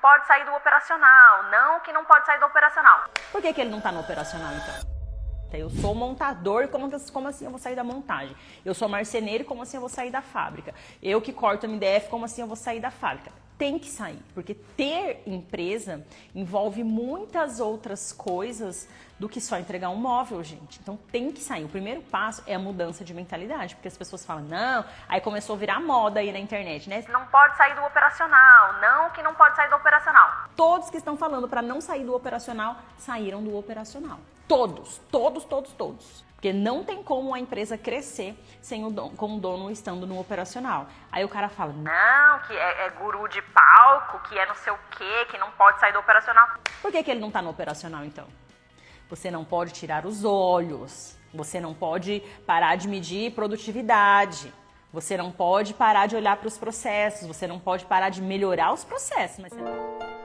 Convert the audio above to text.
pode sair do operacional, não que não pode sair do operacional. Por que ele não está no operacional, então? Eu sou montador, como assim eu vou sair da montagem? Eu sou marceneiro, como assim eu vou sair da fábrica? Eu que corto MDF, como assim eu vou sair da fábrica? Tem que sair, porque ter empresa envolve muitas outras coisas do que só entregar um móvel, gente. Então tem que sair. O primeiro passo é a mudança de mentalidade, porque as pessoas falam, não, aí começou a virar moda aí na internet, né? Não pode sair do operacional, não que não pode sair do operacional. Todos que estão falando para não sair do operacional, saíram do operacional. Todos. Porque não tem como a empresa crescer sem com o dono estando no operacional. Aí o cara fala, não, que é guru de palco, que é não sei o quê, que não pode sair do operacional. Por que ele não está no operacional, então? Você não pode tirar os olhos, você não pode parar de medir produtividade, você não pode parar de olhar para os processos, você não pode parar de melhorar os processos. Mas você...